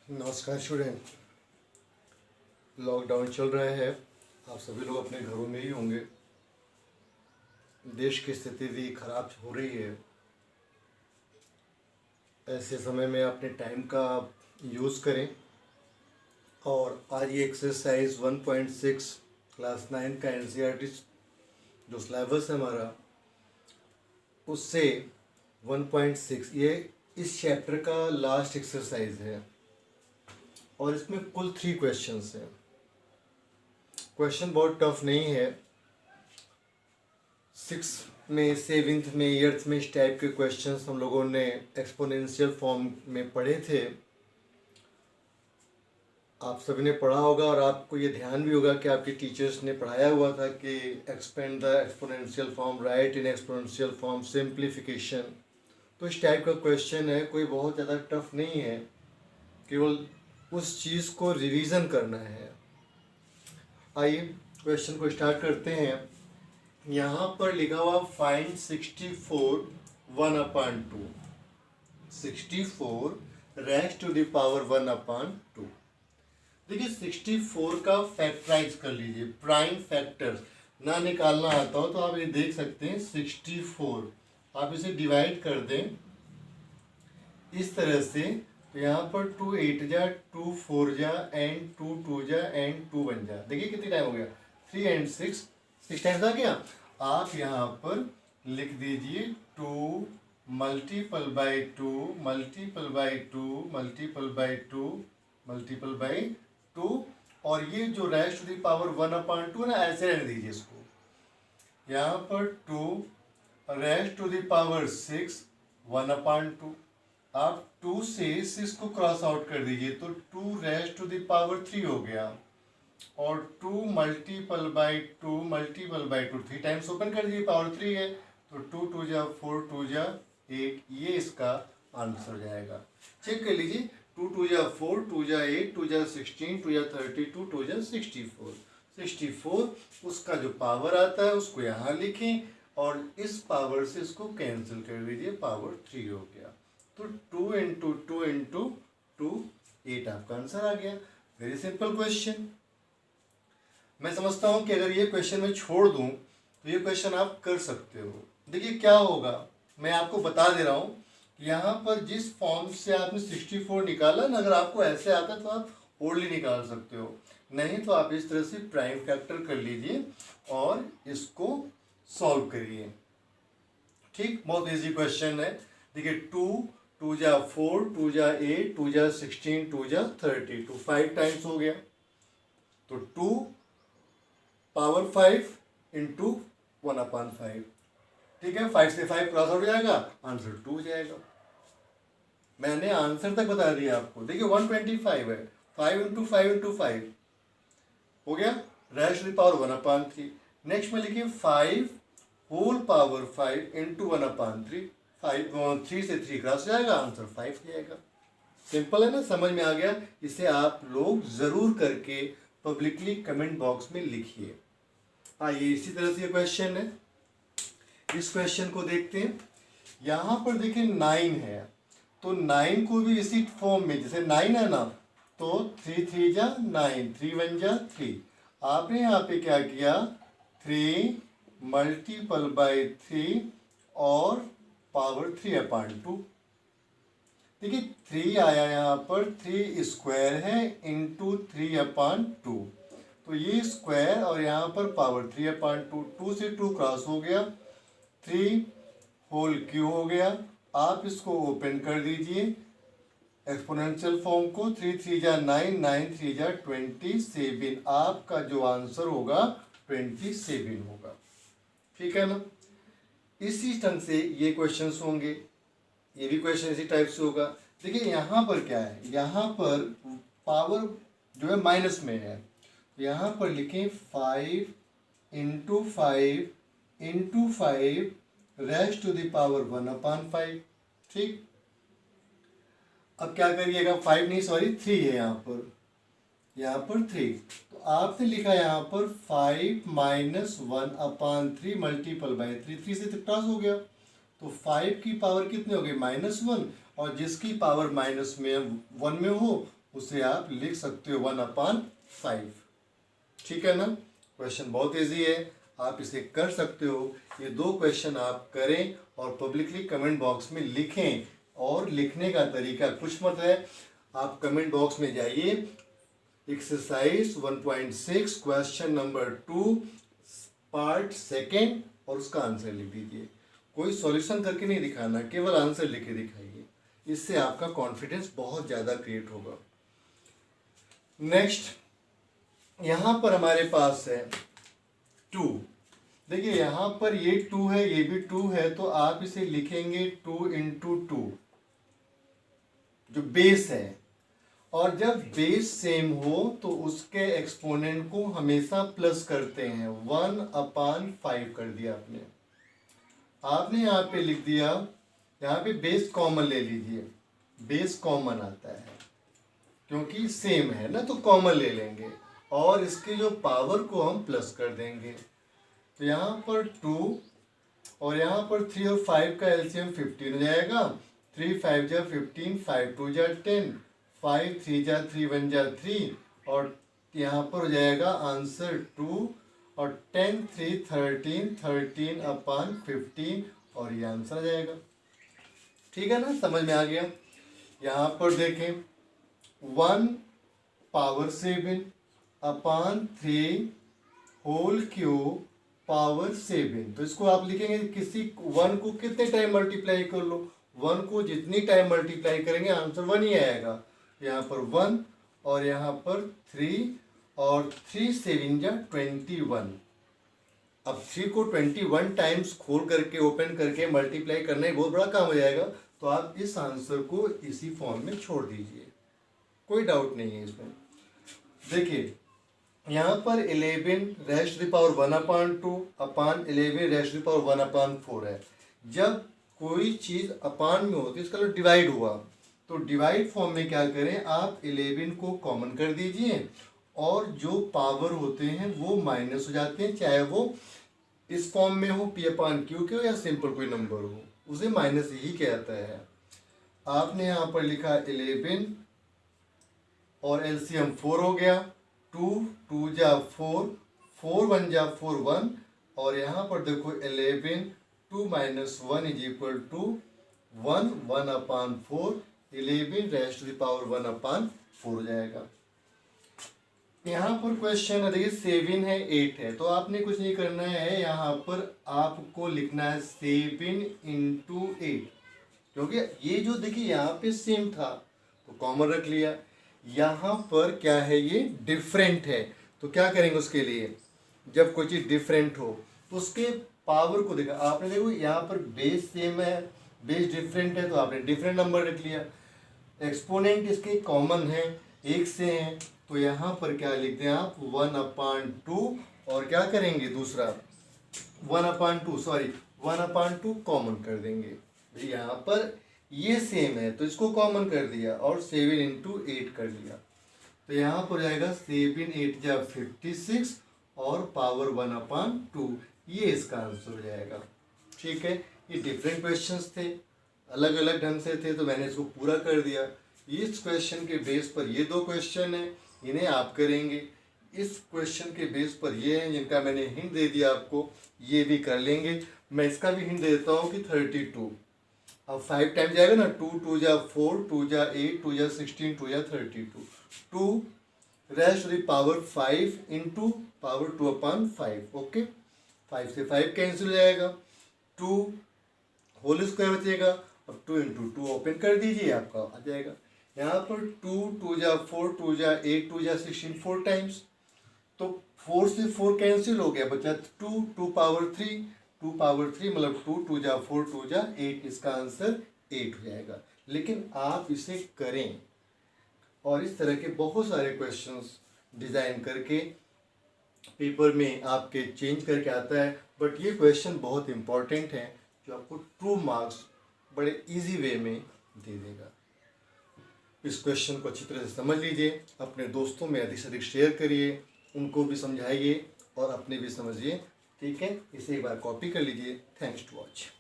नमस्कार student. Lockdown चल रहा है, आप सभी लोग अपने घरों में ही होंगे। देश की स्थिति भी खराब हो रही है। ऐसे समय में अपने टाइम का यूज़ करें और आज ये एक्सरसाइज 1.6 क्लास 9 का एनसीईआरटी जो सिलेबस है हमारा, उससे 1.6 ये इस चैप्टर का लास्ट एक्सरसाइज है और इसमें कुल 3 क्वेश्चंस हैं। क्वेश्चन बहुत टफ नहीं है। 6 में, 7th में, 8th में इस टाइप के क्वेश्चंस हम लोगों ने एक्सपोनेंशियल फॉर्म में पढ़े थे। आप सभी ने पढ़ा होगा और आपको ये ध्यान भी होगा कि आपके टीचर्स ने पढ़ाया हुआ था कि expand the exponential form, right in exponential form, simplification. तो इस टाइप का क्वेश्चन है, कोई बहुत ज़्यादा टफ नहीं है, केवल उस चीज़ को रिवीजन करना है। आइए क्वेश्चन को स्टार्ट करते हैं। यहाँ पर लिखा हुआ find 64 1/2। 64 raise to the power 1/2। देखिए 64 का फैक्टराइज कर लीजिए। प्राइम फैक्टर्स ना निकालना आता हो तो आप ये देख सकते हैं 64 आप इसे डिवाइड कर दें इस तरह से। तो यहाँ पर 2 8 जा, 2 4 जा, एंड 2 2 जा, एंड 2 1 जा। देखिए कितनी टाइम हो गया, 3 एंड 6 टाइम्स आ गया। आप यहाँ पर लिख दीजिए 2 multiple by 2 multiple by 2 multiple by 2 multiple by 2, और ये जो रेज़ टू द पावर 1/2 ना, ऐसे रहने दीजिए इसको। यहाँ पर 2 रेज़ टू द पावर 6 1/2। आप 2 से 6 को क्रॉस आउट कर दीजिए तो 2 रेज़ टू द पावर 3 हो गया, और 2 multiple by 2 multiple by 2 3 times open कर दीजिए, पावर 3 है तो 2 2 जा 4 2 जा 8, ये इसका आंसर हो जाएगा। चेक कर लीजिए, 2 2 जा 4 2 जा 8 2 जा 16 2 जा 32 2 जा 64। 64 उसका जो पावर आता है उसको यहाँ लिखें और इस पावर से इसको कैंसिल कर दीजिए, पावर 3 हो गया। तो 2 इंटू 2 इंटू 2 8 आपका आंसर आ गया। Very simple question. मैं समझता हूँ कि अगर ये क्वेश्चन मैं छोड़ दूँ तो ये क्वेश्चन आप कर सकते हो। देखिए क्या होगा, मैं आपको बता दे रहा हूँ। यहाँ पर जिस फॉर्म से आपने 64 निकाला ना, अगर आपको ऐसे आता तो आप ओरली निकाल सकते हो, नहीं तो आप इस तरह से प्राइम फैक्टर कर लीजिए और इसको सॉल्व करिए। ठीक, बहुत इजी क्वेश्चन है। देखिए 2 2 जा 4 2 जा 8 2 जा 16 2 जा 32 5 टाइम्स हो गया, तो 2 पावर 5 इंटू 1/5। ठीक है, 5 से 5 क्रॉस आउट हो जाएगा, आंसर 2 हो जाएगा। मैंने आंसर तक बता दिया आपको। देखिए 125 है, 5 इंटू 5 इंटू 5 हो गया, raise to the power 1/3। Next में लिखिए 5 होल पावर 5 इंटू 1/3। 3 से 3 क्रॉस हो जाएगा, आंसर 5 हो जाएगा। सिंपल है ना, समझ में आ गया। इसे आप लोग ज़रूर करके पब्लिकली कमेंट बॉक्स में लिखिए। आइए इसी तरह से क्वेश्चन है, इस क्वेश्चन को देखते हैं। यहाँ पर देखिए 9 है, तो 9 को भी इसी फॉर्म में, जैसे 9 है ना, तो 3 3 जा 9 3 1 जा 3। आपने यहाँ पे क्या किया, 3 मल्टीपल बाई 3 और पावर 3/2। देखिए 3 आया यहाँ पर, 3 स्क्वायर है इंटू 3/2, तो ये स्क्वायर और यहाँ पर पावर 3/2। 2 से 2 क्रॉस हो गया, 3 होल क्यू हो गया। आप इसको ओपन कर दीजिए एक्सपोनेंशियल फॉर्म को। 3 3 जा 9 9 3 जा 27। आपका जो आंसर होगा 27 होगा। ठीक है ना, इसी ढंग से ये क्वेश्चंस होंगे, ये भी क्वेश्चन इसी टाइप से होगा। देखिए यहाँ पर क्या है, यहाँ पर पावर जो है माइनस में है, यहाँ पर लिखें 5 into 5 into 5 raise to the power 1/5। ठीक, अब क्या करिएगा, 5 नहीं सॉरी 3 है यहाँ पर, 3। तो आपने लिखा यहाँ पर 5 माइनस 1/3 मल्टीपल बाई 3। 3 से क्रॉस हो गया, तो 5 की पावर कितनी हो गई, -1, और जिसकी पावर -1 में हो उसे आप लिख सकते हो 1/5। ठीक है ना। क्वेश्चन बहुत इजी है, आप इसे कर सकते हो। ये 2 क्वेश्चन आप करें और पब्लिकली कमेंट बॉक्स में लिखें। और लिखने का तरीका कुछ मत है, आप कमेंट बॉक्स में जाइए, एक्सरसाइज 1.6 क्वेश्चन नंबर 2 पार्ट 2 और उसका आंसर लिख दीजिए। कोई सॉल्यूशन करके नहीं दिखाना, केवल आंसर लिख के दिखाइए। इससे आपका कॉन्फिडेंस बहुत ज़्यादा क्रिएट होगा। नेक्स्ट यहाँ पर हमारे पास है 2। देखिए यहाँ पर ये 2 है, ये भी 2 है, तो आप इसे लिखेंगे 2 × 2 जो बेस है। और जब बेस सेम हो तो उसके एक्सपोनेंट को हमेशा प्लस करते हैं। 1/5 कर दिया आपने यहाँ पे लिख दिया। यहाँ पे बेस कॉमन ले लीजिए, बेस कॉमन आता है क्योंकि सेम है ना, तो कॉमन ले लेंगे और इसके जो पावर को हम प्लस कर देंगे। तो यहाँ पर 2 और यहाँ पर 3 और 5 का एलसीएम 15 हो जाएगा। 3 5 जा 15, 5 2 जा 10, 5 3 जा 3 1 जा 3 और यहाँ पर हो जाएगा आंसर 2 और 10 3 13, 13/15 और ये आंसर आ जाएगा। ठीक है ना, समझ में आ गया। यहाँ पर देखें 1/7/3 होल क्यूब पावर 7। तो इसको आप लिखेंगे, किसी 1 को कितने टाइम मल्टीप्लाई कर लो, 1 को जितनी टाइम मल्टीप्लाई करेंगे आंसर 1 ही आएगा। यहाँ पर 1 और यहाँ पर 3 और 3 7 जा 21। अब 3 को 21 टाइम्स खोल करके ओपन करके मल्टीप्लाई करना ही बहुत बड़ा काम हो जाएगा। तो आप इस आंसर को इसी फॉर्म में छोड़ दीजिए, कोई डाउट नहीं है इसमें। देखिए यहाँ पर 11^1/2 अपान 11^1/4 है। जब कोई चीज़ अपान में होती है इसका मतलब डिवाइड हुआ, तो डिवाइड फॉर्म में क्या करें, आप 11 को कॉमन कर दीजिए और जो पावर होते हैं वो माइनस हो जाते हैं, चाहे वो इस फॉर्म में हो P/Q के हो या सिंपल कोई नंबर हो, उसे माइनस ही कहता है। आपने यहाँ पर लिखा 11 और एलसीएम 4 हो गया। 2 2 जा 4, 4 1 जा 4 1 और यहाँ पर देखो 11 2 - 1 = 1 1/4 11^1/4 हो जाएगा। यहाँ पर क्वेश्चन देखिए 7 है 8 है, तो आपने कुछ नहीं करना है, यहाँ पर आपको लिखना है 7 × 8, क्योंकि ये जो देखिए यहाँ पे सेम था तो कॉमन रख लिया। यहाँ पर क्या है, ये डिफरेंट है, तो क्या करेंगे उसके लिए, जब कोई चीज़ डिफरेंट हो तो उसके पावर को देखा आपने। देखो यहाँ पर बेस सेम है, बेस डिफरेंट है, तो आपने डिफरेंट नंबर रख लिया। एक्सपोनेंट इसके कॉमन है, एक से हैं, तो यहाँ पर क्या लिख दें आप 1/2 और क्या करेंगे दूसरा 1/2 कॉमन कर देंगे। यहाँ पर ये सेम है तो इसको कॉमन कर दिया और 7 × 8 कर लिया। तो यहाँ पर जाएगा 7 8 जा 56 और पावर 1/2, ये इसका आंसर हो जाएगा। ठीक है, ये डिफरेंट क्वेश्चंस थे, अलग अलग ढंग से थे, तो मैंने इसको पूरा कर दिया। इस क्वेश्चन के बेस पर ये 2 क्वेश्चन हैं, इन्हें आप करेंगे। इस क्वेश्चन के बेस पर ये हैं जिनका मैंने हिंट दे दिया आपको, ये भी कर लेंगे। मैं इसका भी हिंट दे देता हूँ कि 32, अब 5 टाइम जाएगा ना, 2 2 जा 4, 2 जा 8, 2 जा 16, 2 जा 32, 2 raise to the power 5 × power 2/5। Okay, 5 से 5 कैंसिल हो जाएगा, 2 होल स्क्वायर बचेगा। अब 2 × 2 ओपन कर दीजिए, आपका आ जाएगा। यहाँ पर 2 2 जा 4, 2 जा 8, 2 जा 16 4 टाइम्स, तो 4 से 4 कैंसिल हो गया, बचा 2 2 पावर 3 मतलब 2 2 जा 4, 2 जा 8, इसका आंसर 8 हो जाएगा। लेकिन आप इसे करें और इस तरह के बहुत सारे क्वेश्चंस डिज़ाइन करके पेपर में आपके चेंज करके आता है। बट ये क्वेश्चन बहुत इंपॉर्टेंट है जो आपको 2 मार्क्स बड़े इजी वे में दे देगा। इस क्वेश्चन को अच्छी तरह से समझ लीजिए, अपने दोस्तों में अधिक से अधिक शेयर करिए, उनको भी समझाइए और अपने भी समझिए। ठीक है, इसे एक बार कॉपी कर लीजिए। Thanks to watch.